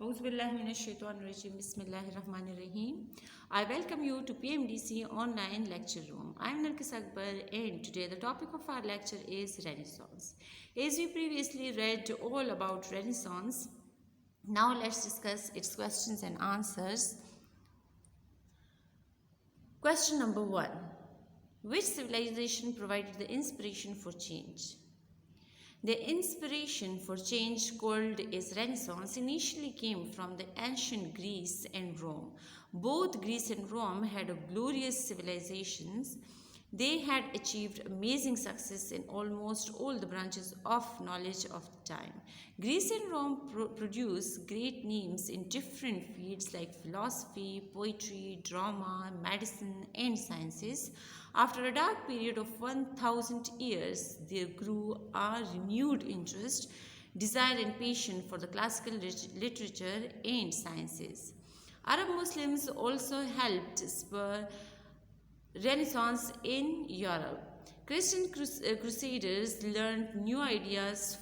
Bismillahirrahmanirrahim. I welcome you to PMDC online lecture room. I am Nargis Akber and today the topic of our lecture is Renaissance. As we previously read all about Renaissance, now let's discuss its questions and answers. Question number 1. Which civilization provided the inspiration for change? The inspiration for change called as Renaissance initially came from the ancient Greece and Rome. Both Greece and Rome had glorious civilizations. They had achieved amazing success in almost all the branches of knowledge of the time. Greece and Rome produced great names in different fields like philosophy, poetry, drama, medicine, and sciences. After a dark period of 1000 years, there grew a renewed interest, desire, and passion for the classical literature and sciences. Arab Muslims also helped spur Renaissance in Europe. Christian crusaders learned new ideas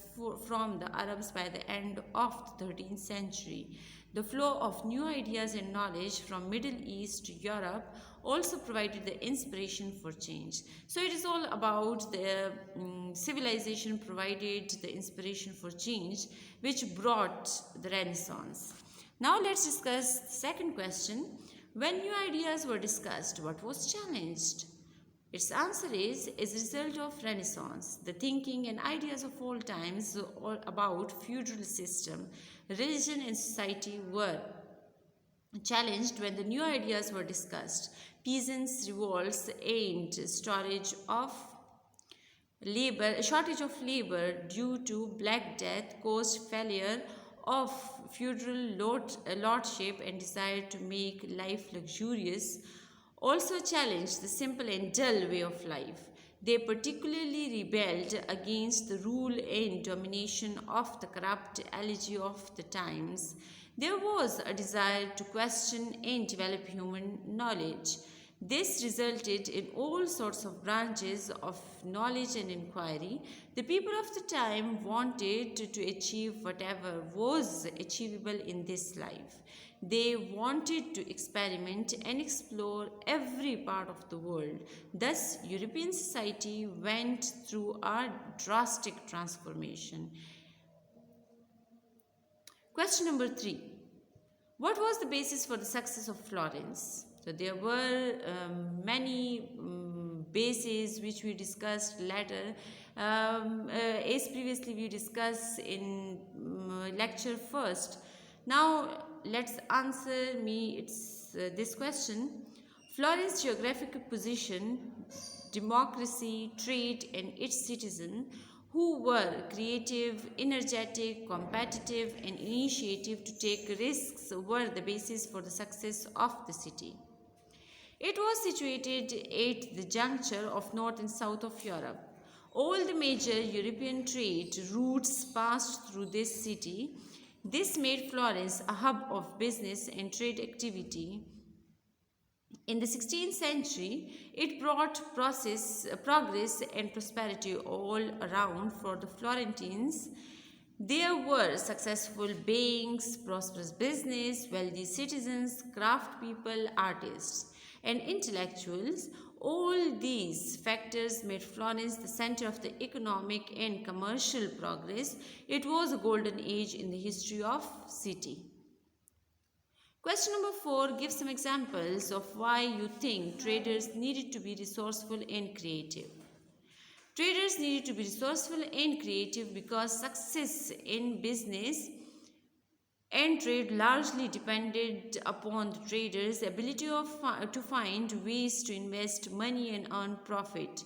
from the Arabs by the end of the 13th century. The flow of new ideas and knowledge from Middle East to Europe also provided the inspiration for change. So it is all about the civilization provided the inspiration for change, which brought the Renaissance. Now let's discuss the second question. When new ideas were discussed, what was challenged? Its answer is, as a result of Renaissance, the thinking and ideas of all times all about feudal system, religion and society were challenged when the new ideas were discussed. Peasants' revolts and shortage of labor due to Black Death caused failure of feudal lordship and desire to make life luxurious also challenged the simple and dull way of life. They particularly rebelled against the rule and domination of the corrupt elite of the times. There was a desire to question and develop human knowledge. This resulted in all sorts of branches of knowledge and inquiry. The people of the time wanted to achieve whatever was achievable in this life. They wanted to experiment and explore every part of the world. Thus, European society went through a drastic transformation. Question number 3. What was the basis for the success of Florence? So there were many bases which we discussed later. As previously we discussed in lecture first. Now let's answer this question. Florence's geographical position, democracy, trade, and its citizens who were creative, energetic, competitive, and initiative to take risks were the basis for the success of the city. It was situated at the juncture of North and South of Europe. All the major European trade routes passed through this city. This made Florence a hub of business and trade activity. In the 16th century, it brought progress and prosperity all around for the Florentines. There were successful banks, prosperous business, wealthy citizens, craft people, artists, and intellectuals. All these factors made Florence the center of the economic and commercial progress. It was a golden age in the history of city. Question number 4 gives some examples of why you think traders needed to be resourceful and creative. Traders needed to be resourceful and creative because success in business and trade largely depended upon the traders' ability to find ways to invest money and earn profit.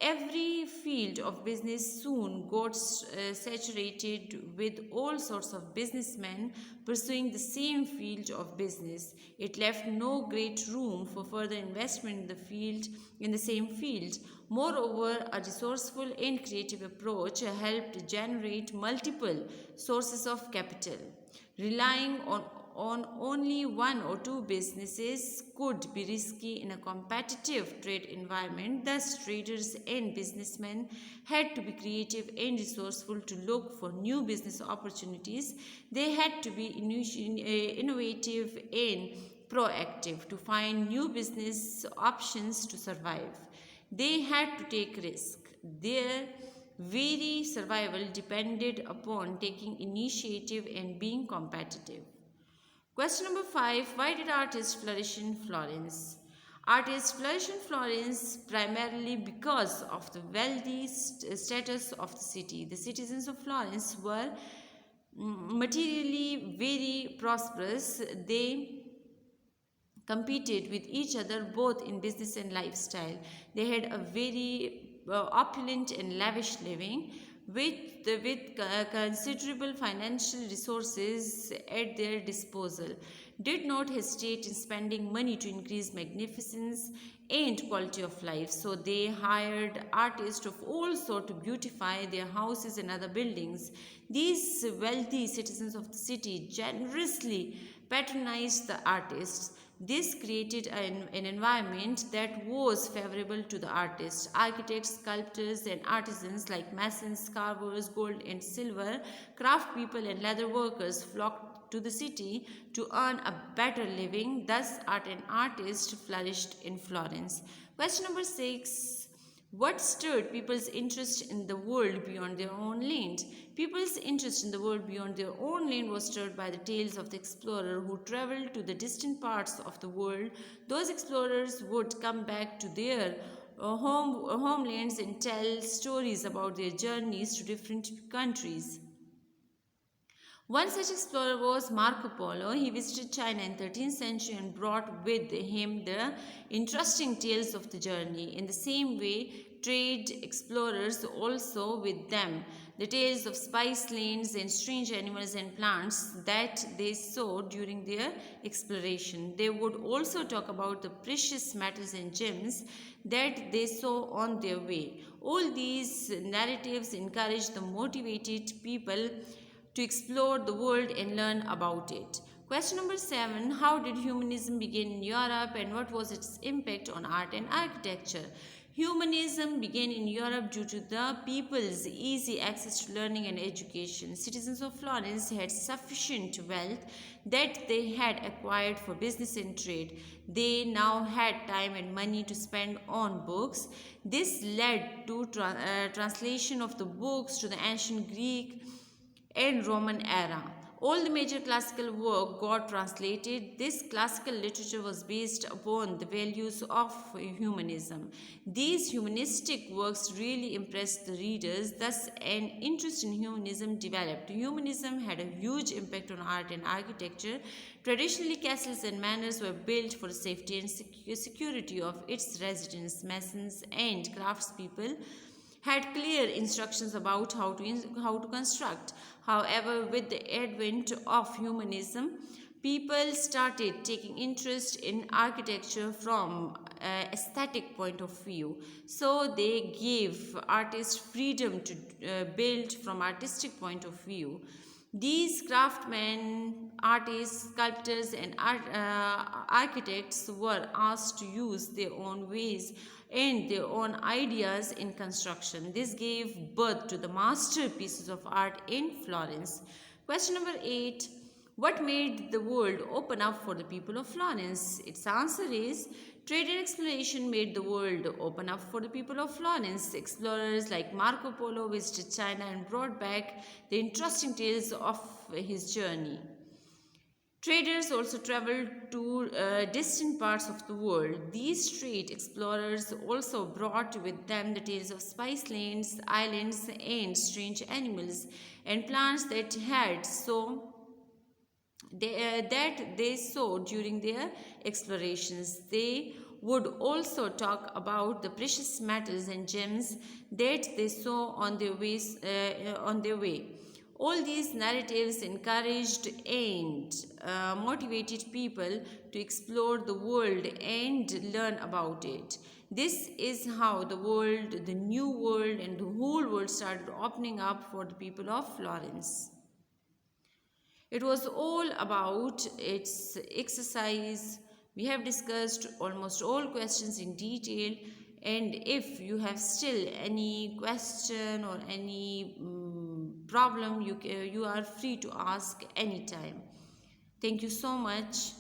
Every field of business soon got saturated with all sorts of businessmen pursuing the same field of business. It left no great room for further investment in the same field. Moreover, a resourceful and creative approach helped generate multiple sources of capital. Relying on only one or two businesses could be risky in a competitive trade environment. Thus, traders and businessmen had to be creative and resourceful to look for new business opportunities. They had to be innovative and proactive to find new business options to survive. They had to take risk. Their very survival depended upon taking initiative and being competitive. Question number 5. Why did artists flourish in Florence? Artists flourished in Florence primarily because of the wealthy status of the city. The citizens of Florence were materially very prosperous. They competed with each other both in business and lifestyle. They had a very opulent and lavish living with considerable financial resources at their disposal, did not hesitate in spending money to increase magnificence and quality of life. So they hired artists of all sorts to beautify their houses and other buildings. These wealthy citizens of the city generously patronized the artists. This created an environment that was favorable to the artists. Architects, sculptors, and artisans like masons, carvers, gold and silver, craft people, and leather workers flocked to the city to earn a better living. Thus, art and artists flourished in Florence. Question number 6. What stirred people's interest in the world beyond their own land? People's interest in the world beyond their own land was stirred by the tales of the explorer who traveled to the distant parts of the world. Those explorers would come back to their homelands and tell stories about their journeys to different countries. One such explorer was Marco Polo. He visited China in 13th century and brought with him the interesting tales of the journey. In the same way, trade explorers also with them the tales of spice lanes and strange animals and plants that they saw during their exploration. They would also talk about the precious metals and gems that they saw on their way. All these narratives encouraged the motivated people to explore the world and learn about it. Question number 7. How did humanism begin in Europe and what was its impact on art and architecture? Humanism began in Europe due to the people's easy access to learning and education. Citizens of Florence had sufficient wealth that they had acquired for business and trade. They now had time and money to spend on books. This led to translation of the books to the ancient Greek and Roman era. All the major classical work got translated. This classical literature was based upon the values of humanism. These humanistic works really impressed the readers, thus an interest in humanism developed. Humanism had a huge impact on art and architecture. Traditionally, castles and manors were built for the safety and security of its residents. Masons and craftspeople had clear instructions about how to construct. However, with the advent of humanism, people started taking interest in architecture from an aesthetic point of view. So they gave artists freedom to build from artistic point of view. These craftsmen, artists, sculptors, and architects were asked to use their own ways and their own ideas in construction. This gave birth to the masterpieces of art in Florence. Question number 8. What made the world open up for the people of Florence? Its answer is trade and exploration made the world open up for the people of Florence. Explorers like Marco Polo visited China and brought back the interesting tales of his journey. Traders also traveled to distant parts of the world. These trade explorers also brought with them the tales of spice lanes, islands, and strange animals and plants that they saw during their explorations. They would also talk about the precious metals and gems that they saw on their way. All these narratives encouraged and motivated people to explore the world and learn about it. This is how the world, the new world, and the whole world started opening up for the people of Florence. It was all about its exercise. We have discussed almost all questions in detail, and if you have still any question or any problem, you are free to ask anytime. Thank you so much.